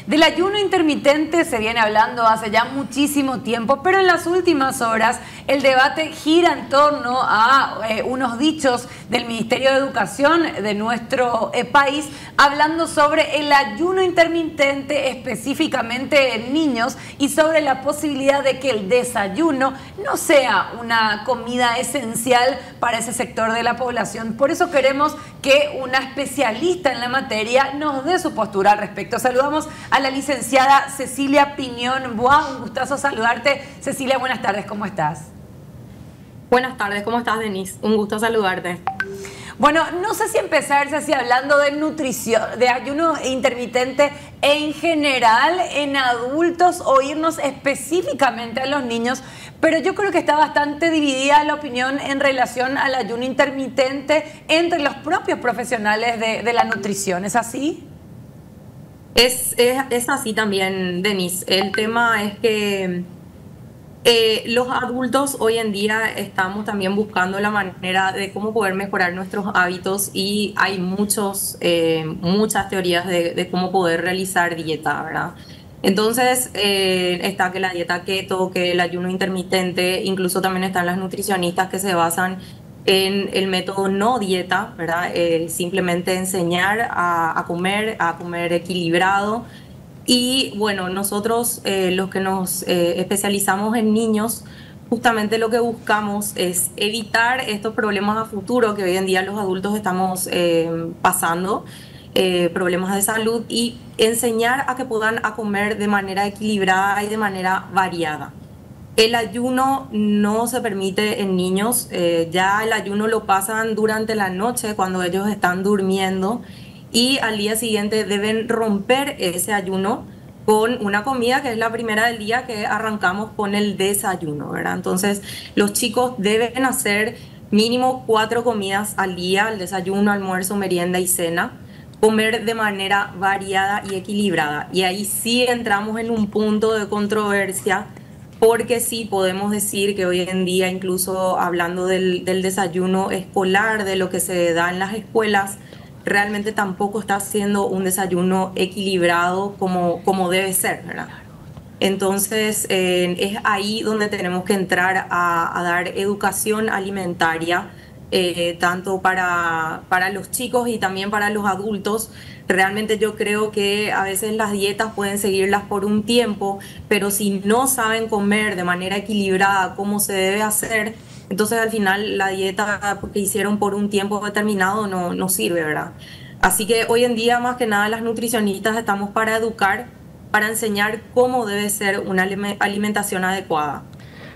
Del ayuno intermitente se viene hablando hace ya muchísimo tiempo, pero en las últimas horas el debate gira en torno a unos dichos del Ministerio de Educación de nuestro país, hablando sobre el ayuno intermitente específicamente en niños y sobre la posibilidad de que el desayuno no sea una comida esencial para ese sector de la población. Por eso queremos que una especialista en la materia nos dé su postura al respecto. Saludamos a la licenciada Cecilia Piñón Bois. Un gustazo saludarte. Cecilia, buenas tardes, ¿cómo estás? Buenas tardes, ¿cómo estás, Denise? Un gusto saludarte. Bueno, no sé si empezar, Ceci, hablando de nutrición, de ayuno intermitente en general, en adultos, o irnos específicamente a los niños, pero yo creo que está bastante dividida la opinión en relación al ayuno intermitente entre los propios profesionales de la nutrición. ¿Es así? Es así también, Denise. El tema es que los adultos hoy en día estamos también buscando la manera de cómo poder mejorar nuestros hábitos y hay muchas teorías de cómo poder realizar dieta, ¿verdad? Entonces está que la dieta keto, que el ayuno intermitente, incluso también están las nutricionistas que se basan en el método no dieta, ¿verdad? Simplemente enseñar a comer equilibrado. Y bueno, nosotros los que nos especializamos en niños, justamente lo que buscamos es evitar estos problemas a futuro que hoy en día los adultos estamos pasando, problemas de salud, y enseñar a que puedan a comer de manera equilibrada y de manera variada. El ayuno no se permite en niños, ya el ayuno lo pasan durante la noche cuando ellos están durmiendo y al día siguiente deben romper ese ayuno con una comida que es la primera del día, que arrancamos con el desayuno, ¿verdad? Entonces los chicos deben hacer mínimo 4 comidas al día: el desayuno, almuerzo, merienda y cena, comer de manera variada y equilibrada. Y ahí sí entramos en un punto de controversia, porque sí podemos decir que hoy en día, incluso hablando del desayuno escolar, de lo que se da en las escuelas, realmente tampoco está haciendo un desayuno equilibrado como debe ser, ¿verdad? Entonces es ahí donde tenemos que entrar a dar educación alimentaria, tanto para los chicos y también para los adultos. Realmente yo creo que a veces las dietas pueden seguirlas por un tiempo, pero si no saben comer de manera equilibrada como se debe hacer, entonces al final la dieta que hicieron por un tiempo determinado no sirve, ¿verdad? Así que hoy en día más que nada las nutricionistas estamos para educar, para enseñar cómo debe ser una alimentación adecuada.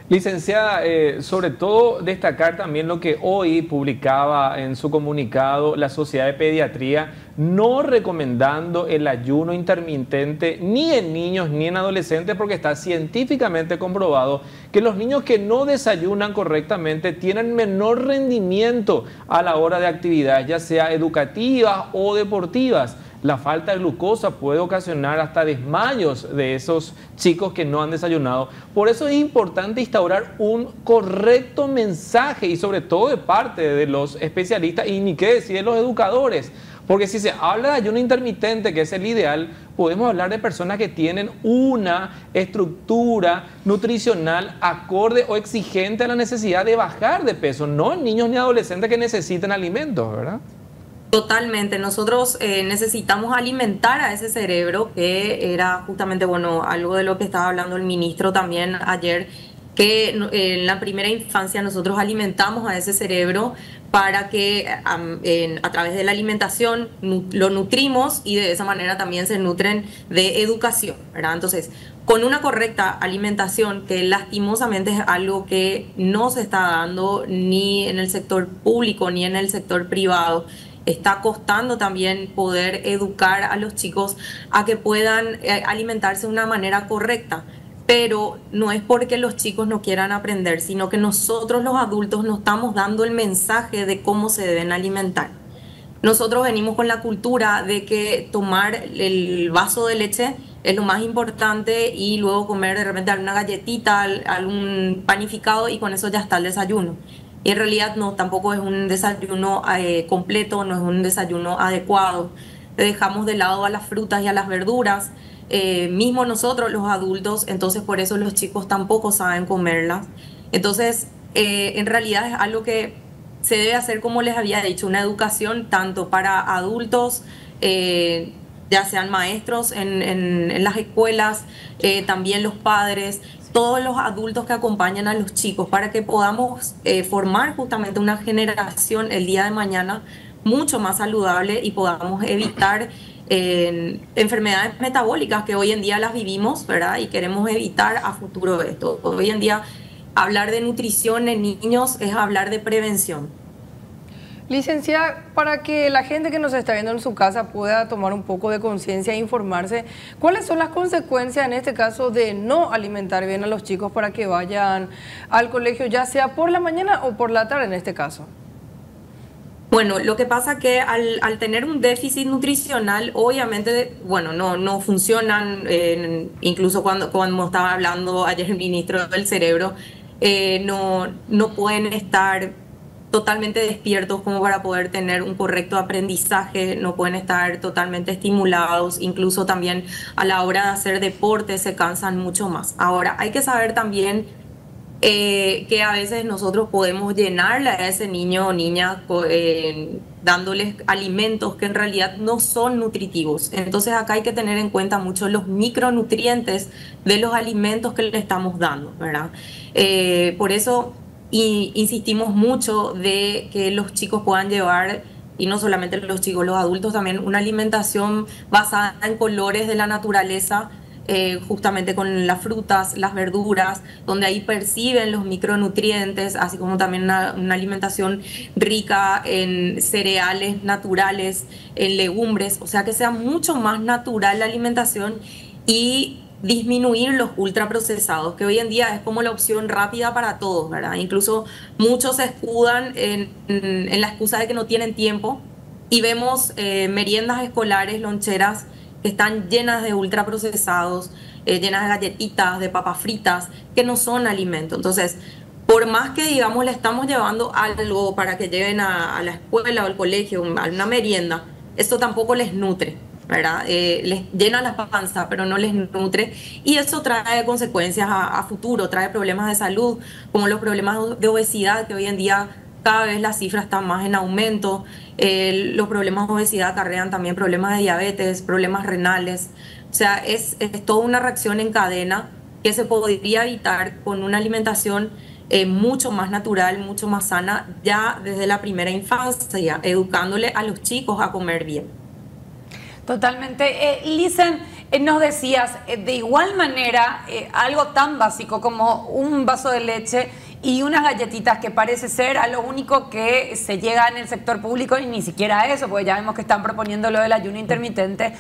Licenciada, sobre todo destacar también lo que hoy publicaba en su comunicado la Sociedad de Pediatría, no recomendando el ayuno intermitente ni en niños ni en adolescentes, porque está científicamente comprobado que los niños que no desayunan correctamente tienen menor rendimiento a la hora de actividades, ya sea educativas o deportivas. La falta de glucosa puede ocasionar hasta desmayos de esos chicos que no han desayunado. Por eso es importante instaurar un correcto mensaje, y sobre todo de parte de los especialistas, y ni qué decir de los educadores. Porque si se habla de ayuno intermitente, que es el ideal, podemos hablar de personas que tienen una estructura nutricional acorde o exigente a la necesidad de bajar de peso, no en niños ni adolescentes que necesiten alimentos, ¿verdad? Totalmente, nosotros necesitamos alimentar a ese cerebro, que era justamente, bueno, algo de lo que estaba hablando el ministro también ayer, que en la primera infancia nosotros alimentamos a ese cerebro para que a través de la alimentación lo nutrimos, y de esa manera también se nutren de educación, ¿verdad? Entonces, con una correcta alimentación, que lastimosamente es algo que no se está dando ni en el sector público ni en el sector privado, está costando también poder educar a los chicos a que puedan alimentarse de una manera correcta. Pero no es porque los chicos no quieran aprender, sino que nosotros los adultos no estamos dando el mensaje de cómo se deben alimentar. Nosotros venimos con la cultura de que tomar el vaso de leche es lo más importante y luego comer de repente alguna galletita, algún panificado, y con eso ya está el desayuno. Y en realidad no, tampoco es un desayuno completo, no es un desayuno adecuado. Dejamos de lado a las frutas y a las verduras, mismo nosotros los adultos, entonces por eso los chicos tampoco saben comerlas. Entonces, en realidad es algo que se debe hacer, como les había dicho, una educación tanto para adultos, ya sean maestros en las escuelas, también los padres, todos los adultos que acompañan a los chicos, para que podamos formar justamente una generación el día de mañana mucho más saludable y podamos evitar enfermedades metabólicas que hoy en día las vivimos, ¿verdad? Y queremos evitar a futuro esto. Hoy en día hablar de nutrición en niños es hablar de prevención. Licenciada, para que la gente que nos está viendo en su casa pueda tomar un poco de conciencia e informarse, ¿cuáles son las consecuencias en este caso de no alimentar bien a los chicos para que vayan al colegio, ya sea por la mañana o por la tarde en este caso? Bueno, lo que pasa que al tener un déficit nutricional, obviamente, bueno, no funcionan, incluso cuando estaba hablando ayer el ministro del Cerebro, no pueden estar totalmente despiertos como para poder tener un correcto aprendizaje, no pueden estar totalmente estimulados, incluso también a la hora de hacer deporte se cansan mucho más. Ahora, hay que saber también que a veces nosotros podemos llenarle a ese niño o niña dándoles alimentos que en realidad no son nutritivos. Entonces acá hay que tener en cuenta mucho los micronutrientes de los alimentos que le estamos dando, ¿verdad? Por eso insistimos mucho de que los chicos puedan llevar, y no solamente los chicos, los adultos también, una alimentación basada en colores de la naturaleza, justamente con las frutas, las verduras, donde ahí perciben los micronutrientes, así como también una alimentación rica en cereales naturales, en legumbres, o sea que sea mucho más natural la alimentación y disminuir los ultraprocesados, que hoy en día es como la opción rápida para todos, ¿verdad? Incluso muchos se escudan en la excusa de que no tienen tiempo y vemos meriendas escolares, loncheras, que están llenas de ultraprocesados, llenas de galletitas, de papas fritas, que no son alimento. Entonces, por más que, digamos, le estamos llevando algo para que lleguen a la escuela o al colegio, a una merienda, esto tampoco les nutre, ¿verdad? Les llena la panza, pero no les nutre, y eso trae consecuencias a futuro, trae problemas de salud, como los problemas de obesidad, que hoy en día cada vez las cifras están más en aumento. Los problemas de obesidad acarrean también problemas de diabetes, problemas renales. O sea, es toda una reacción en cadena que se podría evitar con una alimentación mucho más natural, mucho más sana, ya desde la primera infancia, educándole a los chicos a comer bien. Totalmente. Licen, nos decías, de igual manera, algo tan básico como un vaso de leche y unas galletitas, que parece ser a lo único que se llega en el sector público, y ni siquiera eso, porque ya vemos que están proponiendo lo del ayuno intermitente,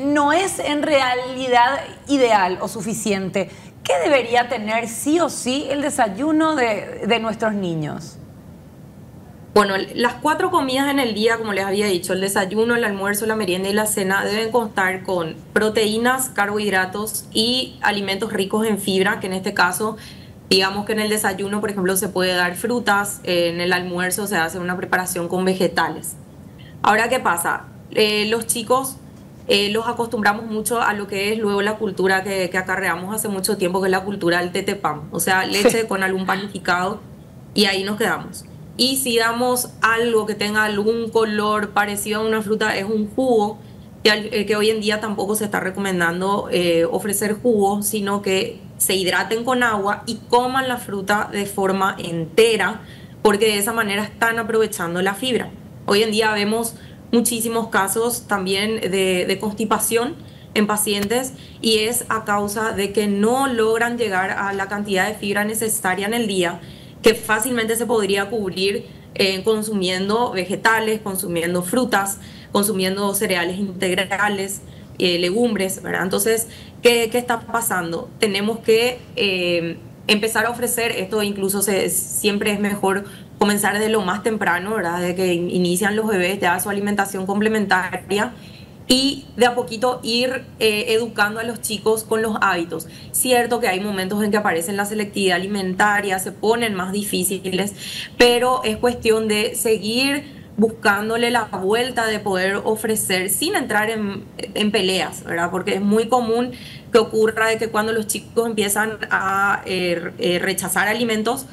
no es en realidad ideal o suficiente. ¿Qué debería tener sí o sí el desayuno de nuestros niños? Bueno, las 4 comidas en el día, como les había dicho, el desayuno, el almuerzo, la merienda y la cena, deben constar con proteínas, carbohidratos y alimentos ricos en fibra, que en este caso, digamos que en el desayuno, por ejemplo, se puede dar frutas, en el almuerzo se hace una preparación con vegetales. Ahora, ¿qué pasa? Los chicos los acostumbramos mucho a lo que es luego la cultura que acarreamos hace mucho tiempo, que es la cultura del tetepam, o sea, leche con algún panificado, y ahí nos quedamos. Y si damos algo que tenga algún color parecido a una fruta, es un jugo, que hoy en día tampoco se está recomendando ofrecer jugos, sino que se hidraten con agua y coman la fruta de forma entera, porque de esa manera están aprovechando la fibra. Hoy en día vemos muchísimos casos también de constipación en pacientes, y es a causa de que no logran llegar a la cantidad de fibra necesaria en el día, que fácilmente se podría cubrir consumiendo vegetales, consumiendo frutas, consumiendo cereales integrales, legumbres, ¿verdad? Entonces, ¿qué está pasando? Tenemos que empezar a ofrecer esto, incluso siempre es mejor comenzar desde lo más temprano, ¿verdad? Desde que inician los bebés ya su alimentación complementaria, y de a poquito ir educando a los chicos con los hábitos. Cierto que hay momentos en que aparecen la selectividad alimentaria, se ponen más difíciles, pero es cuestión de seguir buscándole la vuelta de poder ofrecer sin entrar en peleas, ¿verdad? Porque es muy común que ocurra de que cuando los chicos empiezan a rechazar alimentos,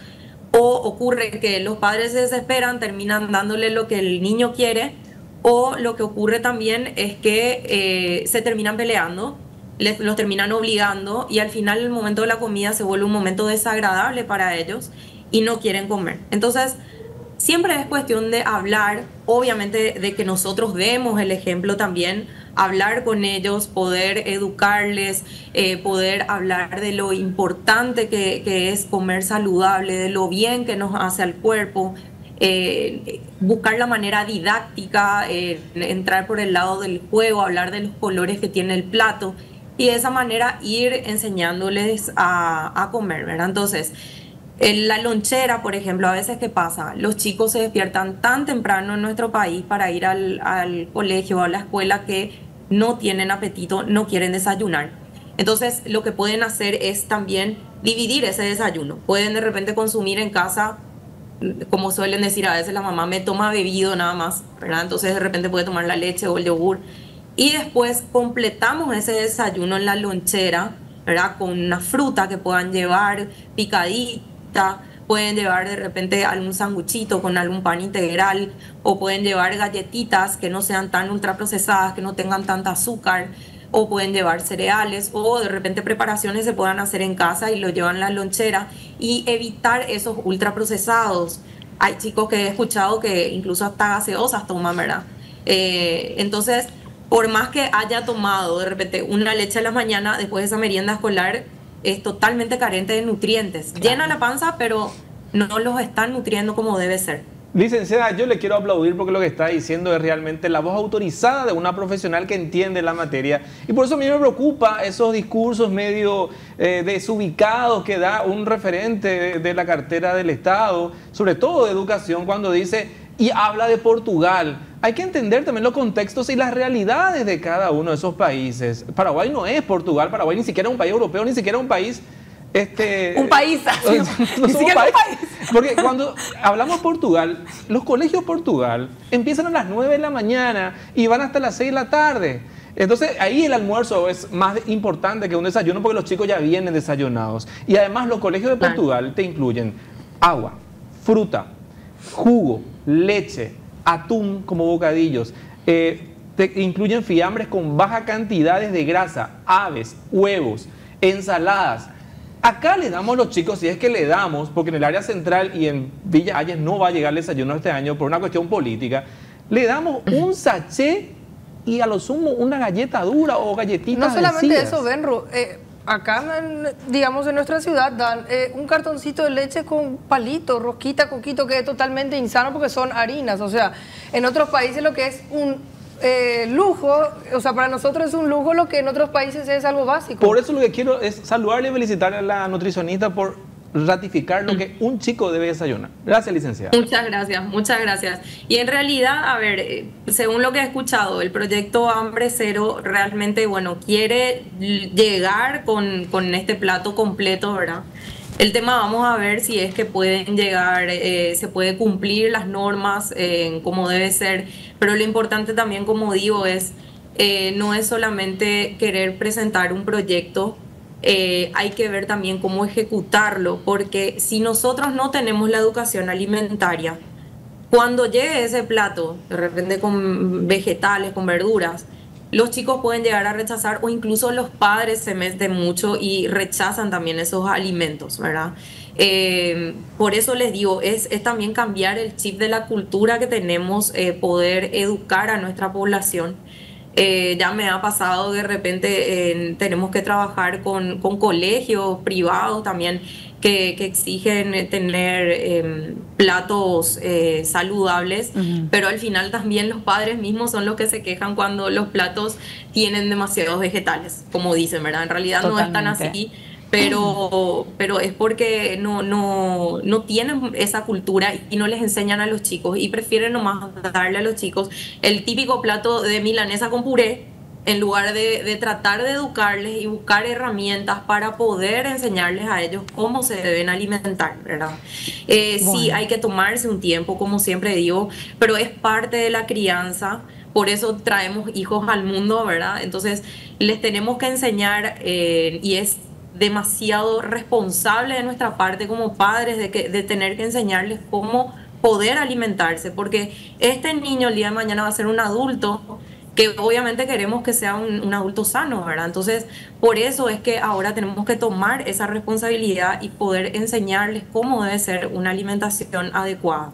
o ocurre que los padres se desesperan, terminan dándole lo que el niño quiere, o lo que ocurre también es que se terminan peleando, los terminan obligando y al final el momento de la comida se vuelve un momento desagradable para ellos y no quieren comer. Entonces, siempre es cuestión de hablar, obviamente de que nosotros demos el ejemplo también, hablar con ellos, poder educarles, poder hablar de lo importante que es comer saludable, de lo bien que nos hace al cuerpo, buscar la manera didáctica, entrar por el lado del juego, hablar de los colores que tiene el plato y de esa manera ir enseñándoles a comer, ¿verdad? Entonces, en la lonchera, por ejemplo, a veces ¿qué pasa? Los chicos se despiertan tan temprano en nuestro país para ir al colegio o a la escuela que no tienen apetito, no quieren desayunar. Entonces, lo que pueden hacer es también dividir ese desayuno. Pueden de repente consumir en casa, como suelen decir a veces la mamá, me toma bebido nada más, ¿verdad? Entonces de repente puede tomar la leche o el yogur. Y después completamos ese desayuno en la lonchera, ¿verdad? Con una fruta que puedan llevar picadita, pueden llevar de repente algún sanguchito con algún pan integral, o pueden llevar galletitas que no sean tan ultraprocesadas, que no tengan tanta azúcar, o pueden llevar cereales, o de repente preparaciones se puedan hacer en casa y lo llevan en la lonchera, y evitar esos ultraprocesados. Hay chicos que he escuchado que incluso hasta gaseosas toman, ¿verdad? Entonces, por más que haya tomado de repente una leche a la mañana, después de esa merienda escolar, es totalmente carente de nutrientes. Claro. Llena la panza, pero no los están nutriendo como debe ser. Licenciada, yo le quiero aplaudir porque lo que está diciendo es realmente la voz autorizada de una profesional que entiende la materia. Y por eso a mí me preocupa esos discursos medio desubicados que da un referente de la cartera del Estado, sobre todo de educación, cuando dice y habla de Portugal. Hay que entender también los contextos y las realidades de cada uno de esos países. Paraguay no es Portugal, Paraguay ni siquiera es un país europeo, ni siquiera un país... un país, no somos un país. Porque cuando hablamos Portugal, los colegios Portugal empiezan a las 9 de la mañana y van hasta las 6 de la tarde. Entonces ahí el almuerzo es más importante que un desayuno porque los chicos ya vienen desayunados. Y además los colegios de Portugal te incluyen agua, fruta, jugo, leche, atún como bocadillos, te incluyen fiambres con bajas cantidades de grasa, aves, huevos, ensaladas. Acá le damos a los chicos, si es que le damos, porque en el área central y en Villa Hayes no va a llegar el desayuno este año por una cuestión política, le damos un sachet y a lo sumo una galleta dura o galletitas. No solamente vencidas. eso, Benro, acá, digamos, en nuestra ciudad dan un cartoncito de leche con palito, rosquita, coquito, que es totalmente insano porque son harinas. O sea, en otros países lo que es un lujo, o sea, para nosotros es un lujo lo que en otros países es algo básico. Por eso lo que quiero es saludarle y felicitarle a la nutricionista por ratificar lo que un chico debe desayunar. Gracias, licenciada. Muchas gracias, muchas gracias. Y en realidad, a ver, según lo que he escuchado, el proyecto Hambre Cero realmente, bueno, quiere llegar con este plato completo, ¿verdad? El tema, vamos a ver si es que pueden llegar, se puede cumplir las normas como debe ser, pero lo importante también, como digo, es no es solamente querer presentar un proyecto, hay que ver también cómo ejecutarlo, porque si nosotros no tenemos la educación alimentaria, cuando llegue ese plato, de repente con vegetales, con verduras, los chicos pueden llegar a rechazar, o incluso los padres se meten mucho y rechazan también esos alimentos, ¿verdad? Por eso les digo, es también cambiar el chip de la cultura que tenemos, poder educar a nuestra población. Ya me ha pasado de repente, tenemos que trabajar con colegios privados también que exigen tener platos saludables, pero al final también los padres mismos son los que se quejan cuando los platos tienen demasiados vegetales, como dicen, ¿verdad? En realidad totalmente. No es tan así, pero es porque no tienen esa cultura y no les enseñan a los chicos y prefieren nomás darle a los chicos el típico plato de milanesa con puré en lugar de tratar de educarles y buscar herramientas para poder enseñarles a ellos cómo se deben alimentar, ¿verdad? Sí, hay que tomarse un tiempo, como siempre digo, pero es parte de la crianza. Por eso traemos hijos al mundo, ¿verdad? Entonces les tenemos que enseñar y es demasiado responsable de nuestra parte como padres de tener que enseñarles cómo poder alimentarse, porque este niño el día de mañana va a ser un adulto que obviamente queremos que sea un adulto sano, ¿verdad? Entonces, por eso es que ahora tenemos que tomar esa responsabilidad y poder enseñarles cómo debe ser una alimentación adecuada.